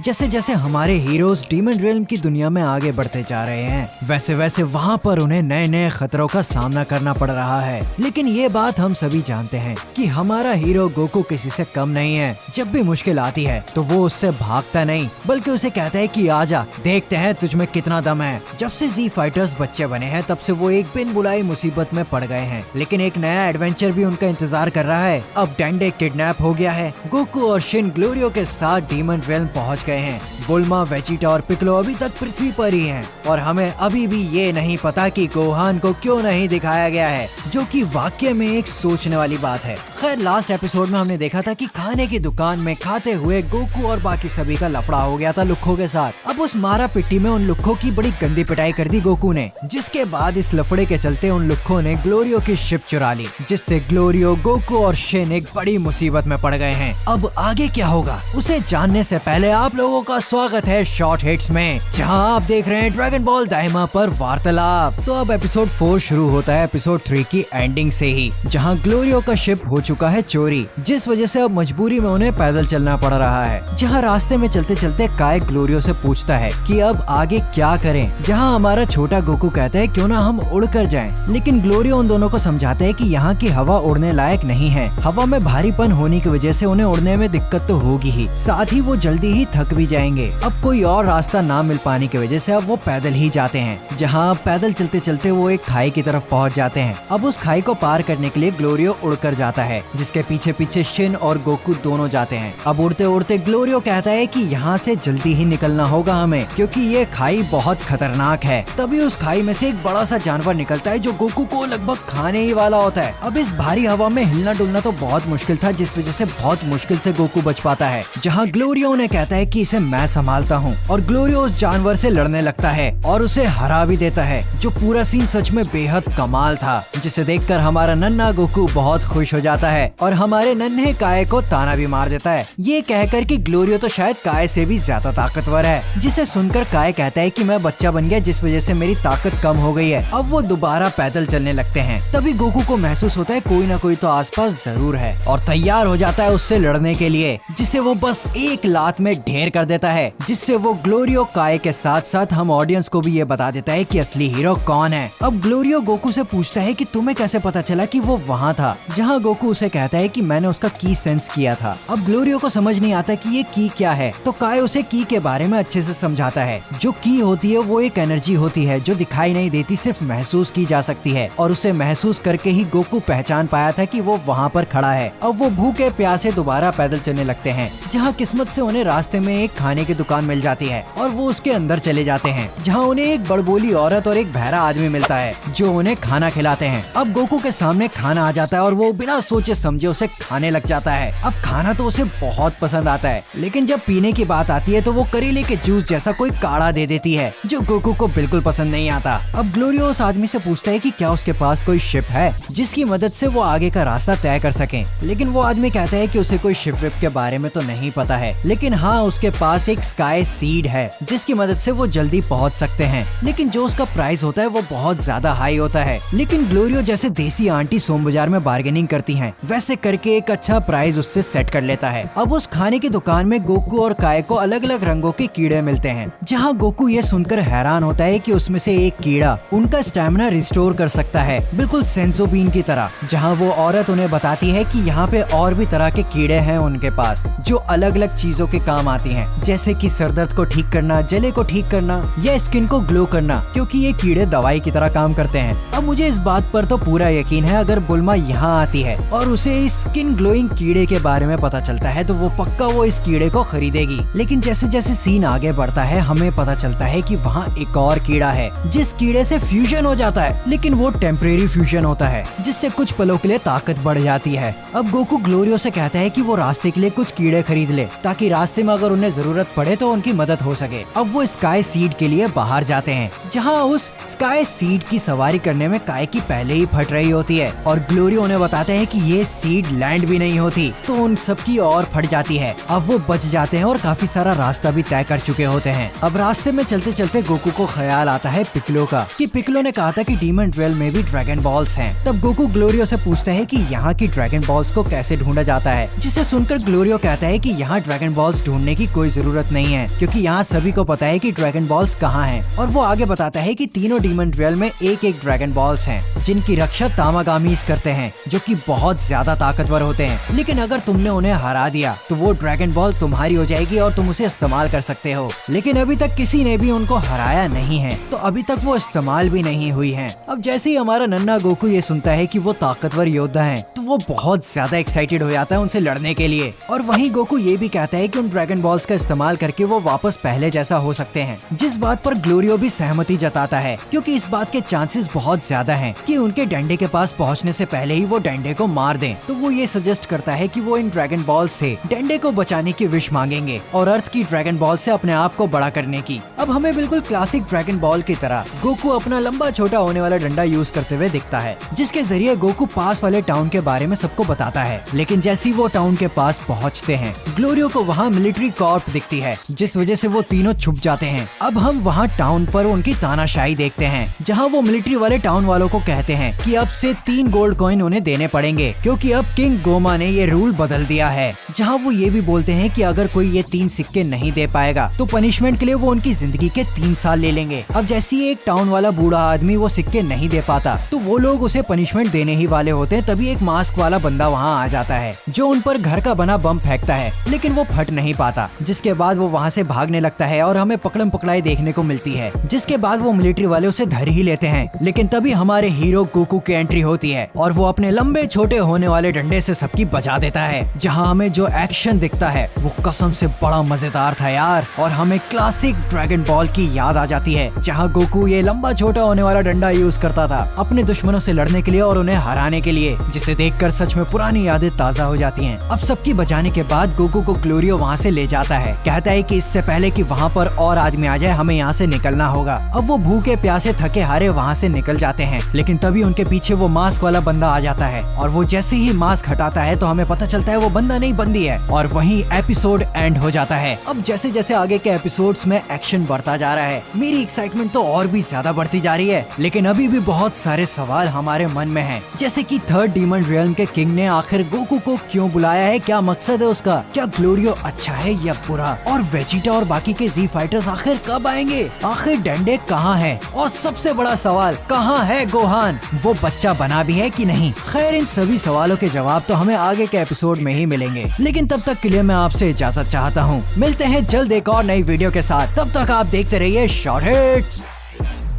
जैसे जैसे हमारे हीरोज डीमन रियल्म की दुनिया में आगे बढ़ते जा रहे हैं, वैसे वैसे वहाँ पर उन्हें नए नए खतरों का सामना करना पड़ रहा है। लेकिन ये बात हम सभी जानते हैं कि हमारा हीरो गोकू किसी से कम नहीं है। जब भी मुश्किल आती है तो वो उससे भागता नहीं, बल्कि उसे कहता है कि आजा, देखते हैं तुझ में कितना दम है। जब से जी फाइटर्स बच्चे बने हैं तब से वो एक बिन बुलाई मुसीबत में पड़ गए हैं, लेकिन एक नया एडवेंचर भी उनका इंतजार कर रहा है। अब डेंडे किडनैप हो गया है। गोकू और शिन ग्लोरियो के साथ डीमन रियल्म पहुंच गए हैं। बुल्मा, वेजिटा और पिक्लो अभी तक पृथ्वी पर ही हैं और हमें अभी भी ये नहीं पता कि गोहान को क्यों नहीं दिखाया गया है, जो कि वाकई में एक सोचने वाली बात है। खैर, लास्ट एपिसोड में हमने देखा था कि खाने की दुकान में खाते हुए गोकू और बाकी सभी का लफड़ा हो गया था लुक्खों के साथ। अब उस मारा पिट्टी में उन लुक्खों की बड़ी गंदी पिटाई कर दी गोकू ने, जिसके बाद इस लफड़े के चलते उन लुक्खों ने ग्लोरियो की शिप चुरा ली, जिससे ग्लोरियो, गोकू और शिन एक बड़ी मुसीबत में पड़ गए हैं। अब आगे क्या होगा उसे जानने से पहले आप लोगों का स्वागत है शॉर्ट हिट्स में, जहां आप देख रहे हैं ड्रैगन बॉल दाइमा पर वार्तालाप। तो अब एपिसोड 4 शुरू होता है एपिसोड 3 की एंडिंग से ही, जहां ग्लोरियो का शिप हो चुका है चोरी, जिस वजह से अब मजबूरी में उन्हें पैदल चलना पड़ रहा है। जहां रास्ते में चलते चलते काय ग्लोरियो से पूछता है कि अब आगे क्या करें, जहां हमारा छोटा गोकू कहता है क्यों ना हम उड़कर जाएं। लेकिन ग्लोरियो उन दोनों को समझाता है कि यहाँ की हवा उड़ने लायक नहीं है। हवा में भारीपन होने की वजह से उन्हें उड़ने में दिक्कत तो होगी ही, साथ ही वो जल्दी ही थक भी जाएंगे। अब कोई और रास्ता ना मिल पाने की वजह से अब वो पैदल ही जाते हैं, जहाँ पैदल चलते चलते वो एक खाई की तरफ पहुँच जाते हैं। अब उस खाई को पार करने के लिए ग्लोरियो उड़कर जाता है, जिसके पीछे पीछे शिन और गोकू दोनों जाते हैं। अब उड़ते उड़ते ग्लोरियो कहता है कि यहाँ से जल्दी ही निकलना होगा हमें, क्योंकि ये खाई बहुत खतरनाक है। तभी उस खाई में से एक बड़ा सा जानवर निकलता है जो गोकू को लगभग खाने ही वाला होता है। अब इस भारी हवा में हिलना डुलना तो बहुत मुश्किल था, जिस वजह से बहुत मुश्किल से गोकू बच पाता है। जहाँ ग्लोरियो उन्हें कहता है कि इसे मैं संभालता हूँ, और ग्लोरियो उस जानवर से लड़ने लगता है और उसे हरा भी देता है। जो पूरा सीन सच में बेहद कमाल था, जिसे देखकर हमारा नन्हा गोकू बहुत खुश हो जाता है और हमारे नन्हे काय को ताना भी मार देता है, ये कहकर कि ग्लोरियो तो शायद काय से भी ज्यादा ताकतवर है। जिसे सुनकर काय कहता है कि मैं बच्चा बन गया, जिस वजह से मेरी ताकत कम हो गई है। अब वो दोबारा पैदल चलने लगते हैं। तभी गोकू को महसूस होता है कोई ना कोई तो आसपास जरूर है, और तैयार हो जाता है उससे लड़ने के लिए, जिसे वो बस एक लात में ढेर कर देता है, जिससे वो ग्लोरियो, काय के साथ साथ हम ऑडियंस को भी ये बता देता है कि असली हीरो कौन है। अब ग्लोरियो गोकू से पूछता है कि तुम्हें कैसे पता चला कि वो वहाँ था, जहाँ गोकू उसे कहता है कि मैंने उसका की सेंस किया था। अब ग्लोरियो को समझ नहीं आता कि ये की क्या है, तो काय उसे की के बारे में अच्छे से समझाता है। जो की होती है वो एक एनर्जी होती है जो दिखाई नहीं देती, सिर्फ महसूस की जा सकती है, और उसे महसूस करके ही गोकू पहचान पाया था कि वो वहाँ पर खड़ा है। अब वो भूखे प्यासे दोबारा पैदल चलने लगते हैं, जहाँ किस्मत से उन्हें रास्ते में एक खाने की दुकान मिल जाती है और वो उसके अंदर चले जाते हैं, जहाँ उन्हें एक बड़बोली औरत और एक बहरा आदमी मिलता है जो उन्हें खाना खिलाते हैं। अब गोकू के सामने खाना आ जाता है और वो बिना सोचे समझे उसे खाने लग जाता है। अब खाना तो उसे बहुत पसंद आता है, लेकिन जब पीने की बात आती है तो वो करेले के जूस जैसा कोई काढ़ा दे देती है, जो गोकू को बिल्कुल पसंद नहीं आता। अब ग्लोरियो उस आदमी से पूछता है कि क्या उसके पास कोई शिप है जिसकी मदद से वो आगे का रास्ता तय कर सके, लेकिन वो आदमी कहता है कि उसे कोई शिप विप के बारे में तो नहीं पता है, लेकिन हाँ उसके पास एक स्काई सीड है जिसकी मदद से वो जल्दी पहुंच सकते हैं, लेकिन जो उसका प्राइस होता है वो बहुत ज्यादा हाई होता है। लेकिन ग्लोरियो जैसे देसी आंटी सोम बाजार में बार्गेनिंग करती हैं, वैसे करके एक अच्छा प्राइस उससे सेट कर लेता है। अब उस खाने की दुकान में गोकू और काय को अलग अलग रंगों के कीड़े मिलते हैं, जहाँ गोकू ये सुनकर हैरान होता है कि उसमें से एक कीड़ा उनका स्टैमिना रिस्टोर कर सकता है, बिल्कुल सेंसोबीन की तरह। जहाँ वो औरत उन्हें बताती है कि यहाँ पे और भी तरह के कीड़े हैं उनके पास, जो अलग अलग चीजों के काम आती हैं, जैसे कि सरदर्द को ठीक करना, जले को ठीक करना या स्किन को ग्लो करना, क्योंकि ये कीड़े दवाई की तरह काम करते हैं। अब मुझे इस बात पर तो पूरा यकीन है, अगर बुल्मा यहाँ आती है और उसे इस स्किन ग्लोइंग कीड़े के बारे में पता चलता है तो वो पक्का वो इस कीड़े को खरीदेगी। लेकिन जैसे जैसे सीन आगे बढ़ता है हमें पता चलता है कि वहाँ एक और कीड़ा है जिस कीड़े से फ्यूजन हो जाता है, लेकिन वो टेम्परेरी फ्यूजन होता है, जिससे कुछ पलों के लिए ताकत बढ़ जाती है। अब गोकू ग्लोरियो से कहता है कि वो रास्ते के लिए कुछ कीड़े खरीद ले, ताकि रास्ते में अगर उन्हें जरूरत पड़े तो उनकी मदद हो सके। अब वो स्काई सीड के लिए बाहर जाते हैं, जहाँ उस स्काई सीड की सवारी करने में काय की पहले ही फट रही होती है, और ग्लोरियो उन्हें बताते हैं कि ये सीड लैंड भी नहीं होती, तो उन सबकी और फट जाती है। अब वो बच जाते हैं और काफी सारा रास्ता भी तय कर चुके होते हैं। अब रास्ते में चलते चलते गोकू को ख्याल आता है पिक्लो का, कि पिक्लो ने कहा था कि डीमन रियल्म में भी ड्रैगन बॉल्स हैं। तब गोकू ग्लोरियो से पूछता है कि यहाँ की ड्रैगन बॉल्स को कैसे ढूंढा जाता है, जिसे सुनकर ग्लोरियो कहता है कि यहाँ ड्रैगन बॉल्स ढूंढने की कोई जरूरत नहीं है, क्योंकि यहाँ सभी को पता है कि ड्रैगन बॉल्स कहाँ हैं। और वो आगे बताता है कि तीनों डीमन रियल में एक एक ड्रैगन बॉल्स हैं, जिनकी रक्षा तामागामीज करते हैं, जो कि बहुत ज्यादा ताकतवर होते हैं। लेकिन अगर तुमने उन्हें हरा दिया तो वो ड्रैगन बॉल तुम्हारी हो जाएगी और तुम उसे इस्तेमाल कर सकते हो। लेकिन अभी तक किसी ने भी उनको हराया नहीं है, तो अभी तक वो इस्तेमाल भी नहीं हुई है। अब जैसे ही हमारा नन्हा गोकू ये सुनता है कि वो ताकतवर योद्धा हैं, तो वो बहुत ज्यादा एक्साइटेड हो जाता है उनसे लड़ने के लिए। और वहीं गोकू ये भी कहता है कि उन ड्रैगन बॉल्स का इस्तेमाल करके वो वापस पहले जैसा हो सकते हैं, जिस बात पर ग्लोरियो भी सहमति जताता है, क्योंकि इस बात के चांसेस बहुत ज्यादा हैं कि उनके डंडे के पास पहुंचने से पहले ही वो डंडे को मार दें। तो वो ये सजेस्ट करता है कि वो इन ड्रैगन बॉल से डंडे को बचाने की विश मांगेंगे और अर्थ की ड्रैगन बॉल से अपने आप को बड़ा करने की। अब हमें बिल्कुल क्लासिक ड्रैगन बॉल की तरह गोकू अपना लंबा छोटा होने वाला डंडा यूज करते हुए दिखता है, जिसके जरिए गोकू पास वाले टाउन के बारे में सबको बताता है। लेकिन जैसे ही वो टाउन के पास पहुंचते हैं, ग्लोरियो को वहाँ मिलिट्री कॉर्प दिखती है, जिस वजह से वो तीनों छुप जाते हैं। अब हम वहाँ टाउन पर उनकी तानाशाही देखते हैं, जहाँ वो मिलिट्री वाले टाउन वालों को कहते हैं कि अब से 3 गोल्ड कॉइन उन्हें देने पड़ेंगे, क्योंकि अब किंग गोमा ने ये रूल बदल दिया है। जहाँ वो ये भी बोलते हैं कि अगर कोई ये 3 सिक्के नहीं दे पाएगा तो पनिशमेंट के लिए वो उनकी जिंदगी के 3 साल ले लेंगे। अब जैसे ही एक टाउन वाला बूढ़ा आदमी वो सिक्के नहीं दे पाता, तो वो लोग उसे पनिशमेंट देने ही वाले होते हैं। तभी एक मास्क वाला बंदा वहाँ आ जाता है, जो उन पर घर का बना बम फेंकता है, लेकिन वो फट नहीं पाता। जिसके बाद वो वहाँ से भागने लगता है और हमें पकड़म पकड़ाई देखने को मिलती है, जिसके बाद वो मिलिट्री वाले उसे धर ही लेते हैं। लेकिन तभी हमारे हीरो गोकू की एंट्री होती है और वो अपने लंबे छोटे होने वाले डंडे से सबकी बचा देता है। जहाँ हमें जो एक्शन दिखता है वो कसम से बड़ा मजेदार था यार, और हमें क्लासिक ड्रैगन बॉल की याद आ जाती है, जहाँ गोकू ये लंबा छोटा होने वाला डंडा यूज करता था अपने दुश्मनों से लड़ने के लिए और उन्हें हराने के लिए, जिसे देखकर सच में पुरानी यादें ताजा हो जाती हैं। अब सबकी बचाने के बाद गोकू को ग्लोरियो वहाँ से ले जाता है, कहता है कि इससे पहले कि वहाँ पर और आदमी आ जाए हमें यहाँ से निकलना होगा। अब वो भूखे प्यासे थके हारे वहाँ से निकल जाते हैं, लेकिन तभी उनके पीछे वो मास्क वाला बंदा आ जाता है, और वो जैसे ही मास्क हटाता है तो हमें पता चलता है वो बंदा नहीं बंदी है, और वहीं एपिसोड एंड हो जाता है। अब जैसे जैसे आगे के एपिसोड्स में एक्शन बढ़ता जा रहा है, मेरी एक्साइटमेंट तो और भी ज्यादा बढ़ती जा रही है। लेकिन अभी भी बहुत सारे सवाल हमारे मन में हैं, जैसे कि थर्ड डीमन रियल्म के किंग ने आखिर गोकू को क्यों बुलाया है, क्या मकसद है उसका, क्या ग्लोरियो अच्छा है या बुरा, और वेजिटा और बाकी के जी फाइटर्स आखिर कब आएंगे, आखिर डंडे कहाँ है, और सबसे बड़ा सवाल कहाँ है गोहान, वो बच्चा बना भी है कि नहीं। खैर इन सभी सवालों के जवाब तो हमें आगे के एपिसोड में ही मिलेंगे, लेकिन तब तक के लिए मैं आपसे इजाजत चाहता हूँ। मिलते हैं जल्द एक और नई वीडियो के साथ, तब तक आप देखते रहिए शॉर्ट हिट्स।